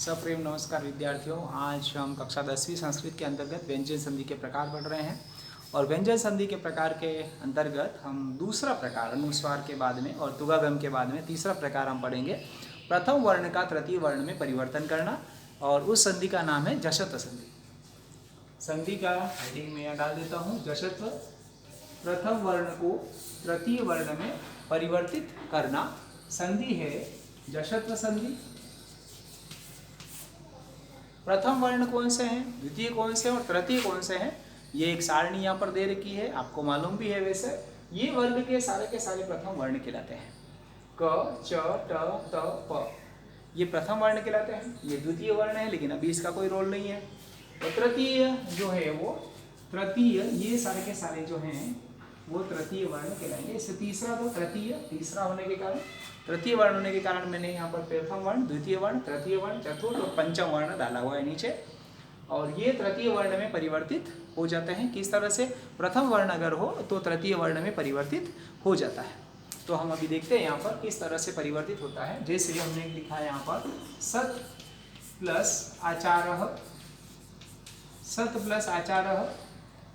सप्रेम नमस्कार विद्यार्थियों। आज हम कक्षा 10वीं संस्कृत के अंतर्गत व्यंजन संधि के प्रकार पढ़ रहे हैं और व्यंजन संधि के प्रकार के अंतर्गत हम दूसरा प्रकार अनुस्वार के बाद में और तुगागम के बाद में तीसरा प्रकार हम पढ़ेंगे। प्रथम वर्ण का तृतीय वर्ण में परिवर्तन करना और उस संधि का नाम है जशत्व संधि। संधि का हेडिंग में डाल देता हूँ जशत्व। प्रथम वर्ण को तृतीय वर्ण में परिवर्तित करना संधि है जशत्व संधि। प्रथम वर्ण कौन से हैं, द्वितीय कौन से और तृतीय कौन से हैं, ये एक सारणी यहाँ पर दे रखी है, आपको मालूम भी है। वैसे ये वर्ग के सारे प्रथम वर्ण कहलाते हैं। क च ट त प ये प्रथम वर्ण कहलाते हैं। ये द्वितीय वर्ण है लेकिन अभी इसका कोई रोल नहीं है। और तृतीय जो है वो तृतीय, ये सारे के सारे जो हैं वो तृतीय वर्ण कहलाएंगे। इससे तीसरा तो तीसरा होने के कारण, तृतीय वर्ण होने के कारण मैंने यहाँ पर प्रथम वर्ण, द्वितीय वर्ण, तृतीय वर्ण, चतुर्थ और पंचम वर्ण डाला हुआ है नीचे। और ये तृतीय वर्ण में परिवर्तित हो जाते हैं। किस तरह से? प्रथम वर्ण अगर हो तो तृतीय वर्ण में परिवर्तित हो जाता है। तो हम अभी देखते हैं यहाँ पर किस तरह से परिवर्तित होता है। जैसे हमने लिखा है यहाँ पर सत प्लस आचारः, सत प्लस आचारः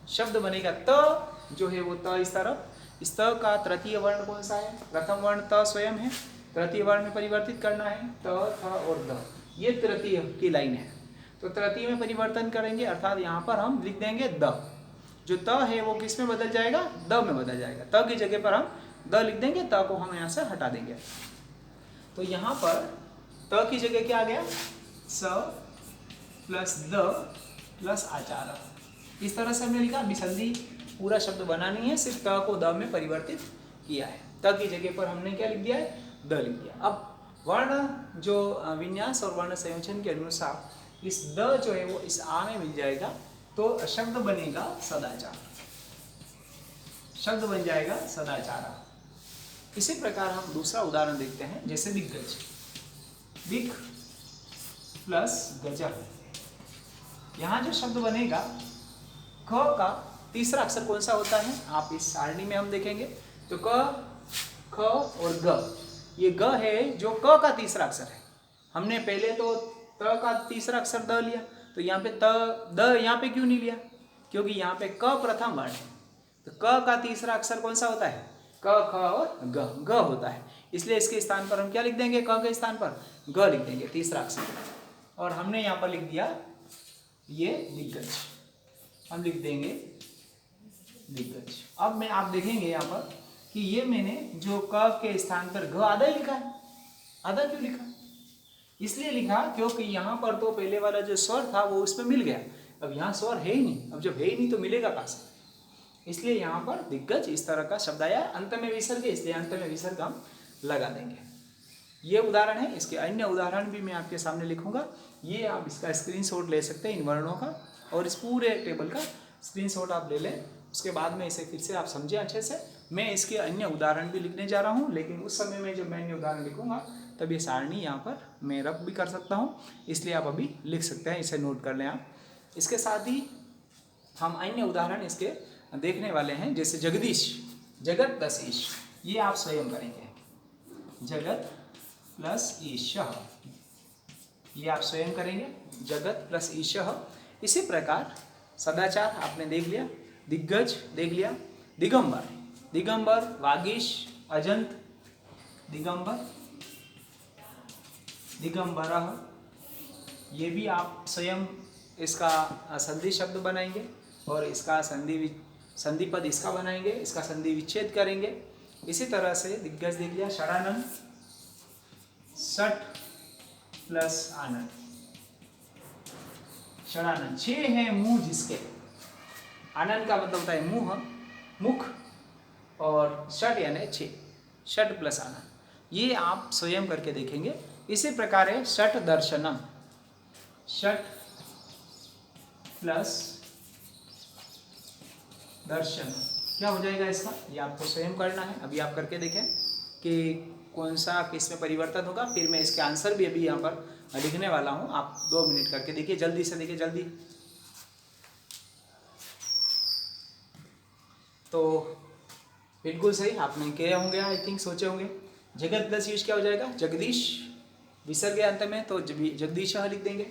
शब्द बनेगा त, जो है वो त इस तरफ। इस त का तृतीय वर्ण कौन सा है? प्रथम वर्ण त स्वयं है, तृतीय वर्ण में परिवर्तित करना है त, थ और द। ये तृतीय की लाइन है, तो तृतीय में परिवर्तन करेंगे अर्थात यहाँ पर हम लिख देंगे द। जो त है वो किस में बदल जाएगा? द में बदल जाएगा। त की जगह पर हम द लिख देंगे, त को हम यहाँ से हटा देंगे। तो यहाँ पर त की जगह क्या आ गया? स प्लस द प्लस आचार। इस तरह से हमने लिखा। अभी संधि पूरा शब्द बना नहीं है, सिर्फ त को द में परिवर्तित किया है। त की जगह पर हमने क्या लिख दिया है? द लिख दिया। अब वर्ण जो विन्यास और वर्ण संयोजन के अनुसार इस द जो है वो इस आ में मिल जाएगा, तो शब्द बनेगा सदाचार, शब्द बन जाएगा सदाचार। इसी प्रकार हम दूसरा उदाहरण देखते हैं, जैसे दिग्गज। दिक् प्लस गजः, यहाँ जो शब्द बनेगा क का तीसरा अक्षर कौन सा होता है? आप इस सारणी में हम देखेंगे तो क, ख और ग। ये ग है जो क का तीसरा अक्षर है। हमने पहले तो त का तीसरा अक्षर द लिया, तो यहाँ पे द यहाँ पे क्यों नहीं लिया? क्योंकि यहाँ पे क प्रथम वर्ण है, तो क का तीसरा अक्षर कौन सा होता है? क, ख और ग होता है। इसलिए इसके स्थान पर हम क्या लिख देंगे? क के स्थान पर ग लिख देंगे, तीसरा अक्षर। और हमने यहाँ पर लिख दिया ये दिग्गज, हम लिख देंगे दिग्गज। अब मैं आप देखेंगे यहाँ पर कि ये मैंने जो क के स्थान पर घ आधा लिखा है। आधा क्यों लिखा? इसलिए लिखा क्योंकि यहाँ पर तो पहले वाला जो स्वर था वो उसमें मिल गया। अब यहाँ स्वर है ही नहीं, अब जब है ही नहीं तो मिलेगा कहाँ से? इसलिए यहाँ पर दिग्गज इस तरह का शब्द आया। अंत में विसर्ग, इसलिए अंत में विसर्ग हम लगा देंगे। ये उदाहरण है। इसके अन्य उदाहरण भी मैं आपके सामने लिखूंगा। ये आप इसका स्क्रीनशॉट ले सकते हैं इन वर्णों का, और इस पूरे टेबल का स्क्रीनशॉट आप ले लें। उसके बाद में इसे फिर से आप समझें अच्छे से। मैं इसके अन्य उदाहरण भी लिखने जा रहा हूँ, लेकिन उस समय में जब मैं अन्य उदाहरण लिखूंगा तब ये सारणी यहाँ पर मैं रब भी कर सकता हूँ, इसलिए आप अभी लिख सकते हैं, इसे नोट कर लें आप। इसके साथ ही हम अन्य उदाहरण इसके देखने वाले हैं, जैसे जगदीश, जगत प्लस ईश। ये आप स्वयं करेंगे, जगत प्लस ईशः, ये आप स्वयं करेंगे, जगत प्लस ईशः। इसी प्रकार सदाचार आपने देख लिया, दिग्गज देख लिया, दिगंबर, दिगंबर, वागीश, अजंत, दिगंबर, दिगंबरः, ये भी आप स्वयं इसका संधि शब्द बनाएंगे और इसका संधि पद इसका बनाएंगे, इसका संधि विच्छेद करेंगे। इसी तरह से दिग्गज देख लिया। षडानन, षट प्लस आनंद, षडानन, 6 है मुंह जिसके। आनंद का मतलब होता है मुंह, मुख, और षट यानी 6, षट प्लस आनंद। ये आप स्वयं करके देखेंगे। इसी प्रकार है षट दर्शनम, षट प्लस दर्शन, क्या हो जाएगा इसका? ये आपको स्वयं करना है। अभी आप करके देखें कि कौन सा किस में परिवर्तन होगा। फिर मैं इसके आंसर भी अभी यहाँ पर लिखने वाला हूँ। आप 2 मिनट करके देखिए, जल्दी से देखिए, जल्दी। तो बिल्कुल सही आपने किए होंगे, आई थिंक सोचे होंगे। जगत प्लस ईश क्या हो जाएगा? जगदीश, विसर्ग अंत में तो जगदीशः लिख देंगे।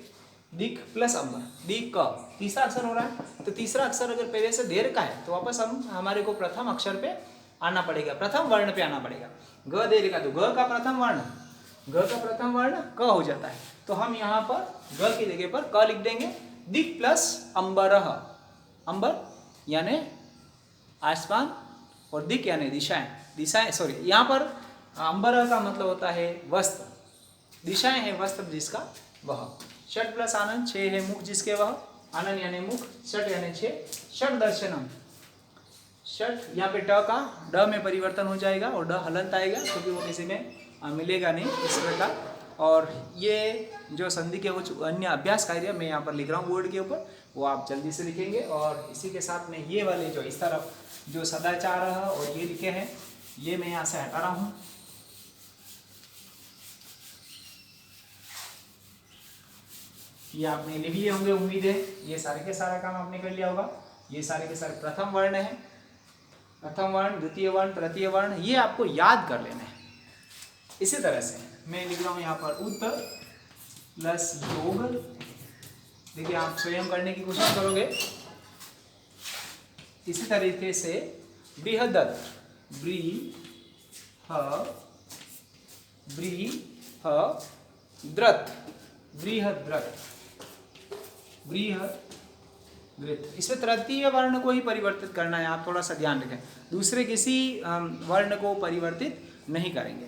दिक प्लस अंबर, दिक क तीसरा अक्षर हो रहा है, तो तीसरा अक्षर अगर पहले से देर का है तो वापस हमारे को प्रथम अक्षर पे आना पड़ेगा, प्रथम वर्ण पे आना पड़ेगा। ग देर का तो ग का प्रथम वर्ण, ग का प्रथम वर्ण क हो जाता है, तो हम यहाँ पर ग की जगह पर क लिख देंगे। दिक प्लस अंबरः, अंबर यानी आसमान और दिक यानी दिशाएं, दिशाएं सॉरी यहाँ पर अंबर का मतलब होता है वस्त्र, दिशाएं है वस्त्र जिसका वह। षट प्लस आनंद, 6 है मुख जिसके वह, आनंद यानी मुख, षट यानी 6, षट दर्शनम। षट यहाँ पे ट का ड में परिवर्तन हो जाएगा और ड हलंत आएगा क्योंकि वो किसी में मिलेगा नहीं इस प्रकार। और ये जो संधि के कुछ अन्य अभ्यास कार्य मैं यहाँ पर लिख रहा हूँ बोर्ड के ऊपर, वो आप जल्दी से लिखेंगे। और इसी के साथ में ये वाले जो इस तरफ जो सदाचार और ये लिखे हैं ये मैं यहाँ से हटा रहा हूँ। ये आपने लिख लिए होंगे उम्मीद है, ये सारे के सारा काम आपने कर लिया होगा। ये सारे के सारे प्रथम वर्ण है, प्रथम वर्ण, द्वितीय वर्ण, तृतीय वर्ण, ये आपको याद कर लेना है। इसी तरह से मैं लिख रहा हूँ यहाँ पर उत प्लस योग। देखिए आप स्वयं करने की कोशिश करोगे। इसी तरीके से बृहदत, बृहद्रत, बृहद्रत, बृहद्रत, इसमें तृतीय वर्ण को ही परिवर्तित करना है, आप थोड़ा सा ध्यान रखें, दूसरे किसी वर्ण को परिवर्तित नहीं करेंगे।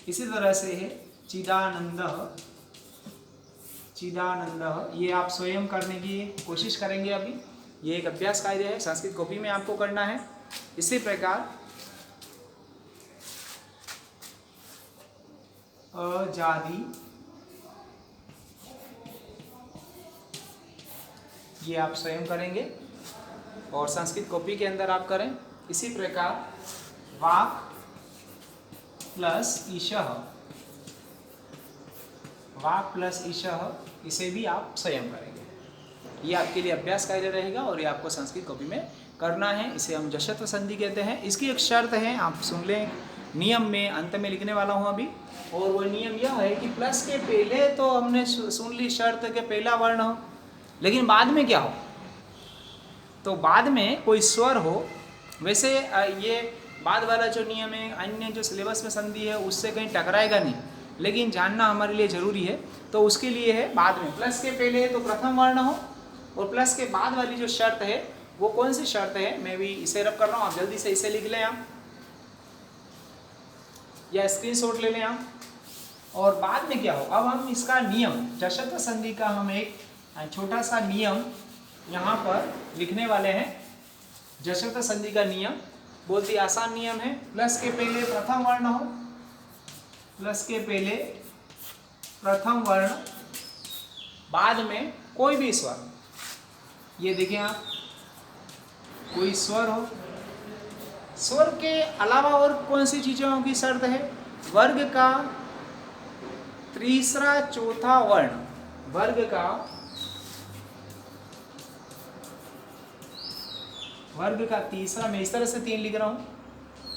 इसी तरह से है चिदानंद, चिदानंद, ये आप स्वयं करने की कोशिश करेंगे। अभी ये एक अभ्यास कार्य है, संस्कृत कॉपी में आपको करना है। इसी प्रकार अजादि, ये आप स्वयं करेंगे और संस्कृत कॉपी के अंदर आप करें। इसी प्रकार वाक प्लस ईशः, वाक प्लस ईशः, इसे भी आप स्वयं करेंगे। ये आपके लिए अभ्यास कार्य रहेगा और ये आपको संस्कृत कॉपी में करना है। इसे हम जशत्व संधि कहते हैं। इसकी एक शर्त है, आप सुन लें, नियम में अंत में लिखने वाला हूँ अभी। और वो नियम यह है कि प्लस के पहले तो हमने सुन ली शर्त के पहला वर्ण हो, लेकिन बाद में क्या हो, तो बाद में कोई स्वर हो। वैसे ये बाद वाला जो नियम है अन्य जो सिलेबस में संधि है उससे कहीं टकराएगा नहीं, लेकिन जानना हमारे लिए ज़रूरी है। तो उसके लिए है बाद में प्लस के पहले तो प्रथम वर्ण हो और प्लस के बाद वाली जो शर्त है वो कौन सी शर्त है, मैं भी इसे रब कर रहा हूँ, आप जल्दी से इसे लिख लें आप या स्क्रीनशॉट ले लें आप। और बाद में क्या हो, अब हम इसका नियम जशत्व संधि का हम एक छोटा सा नियम यहाँ पर लिखने वाले हैं। जशत्व संधि का नियम बहुत ही आसान नियम है। प्लस के पहले प्रथम वर्ण हो, प्लस के पहले प्रथम वर्ण, बाद में कोई भी स्वर, ये देखिए आप, कोई स्वर हो। स्वर के अलावा और कौन सी चीजों की शर्त है, वर्ग का तीसरा चौथा वर्ण, वर्ग का तीसरा, मैं इस तरह से 3 लिख रहा हूं,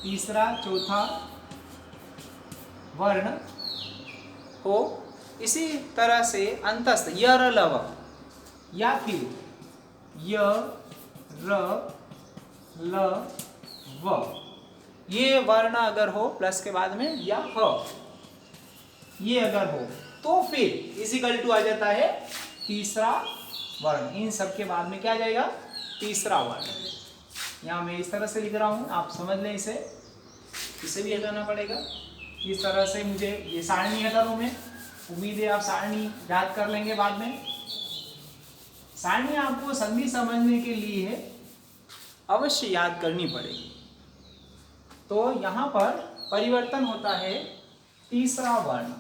तीसरा चौथा वर्ण हो। इसी तरह से अंतस्थ य र ल व, या फिर य र ल व, ये वर्ण अगर हो प्लस के बाद में, या ह ये अगर हो तो फिर इजिकल टू आ जाता है तीसरा वर्ण। इन सब के बाद में क्या आ जाएगा, तीसरा वर्ण। यहाँ मैं इस तरह से लिख रहा हूँ, आप समझ लें इसे, इसे भी हटाना पड़ेगा। इस तरह से मुझे ये सारणी हटा दूँ मैं, उम्मीद है आप सारणी याद कर लेंगे बाद में। सारणी आपको संधि समझने के लिए अवश्य याद करनी पड़ेगी। तो यहाँ पर परिवर्तन होता है तीसरा वर्ण,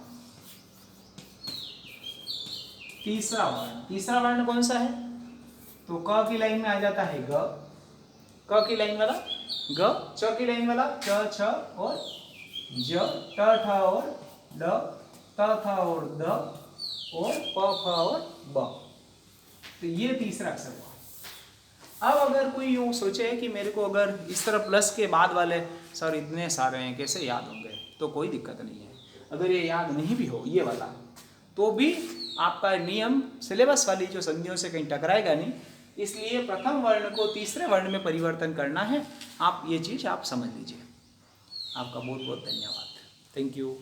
तीसरा वर्ण। तीसरा वर्ण कौन सा है, तो क की लाइन में आ जाता है ग, क की लाइन वाला ग, च की लाइन वाला च छ और ज, ट ठ और ड, त थ और द और प फ और ब। तो ये तीसरा अक्षर हुआ। अब अगर कोई यूँ सोचे कि मेरे को अगर इस तरह प्लस के बाद वाले सर इतने सारे हैं कैसे याद होंगे, तो कोई दिक्कत नहीं है। अगर ये याद नहीं भी हो ये वाला, तो भी आपका नियम सिलेबस वाली जो संधियों से कहीं टकराएगा नहीं। इसलिए प्रथम वर्ण को तीसरे वर्ण में परिवर्तन करना है। आप ये चीज़ आप समझ लीजिए। आपका बहुत बहुत धन्यवाद। Thank you.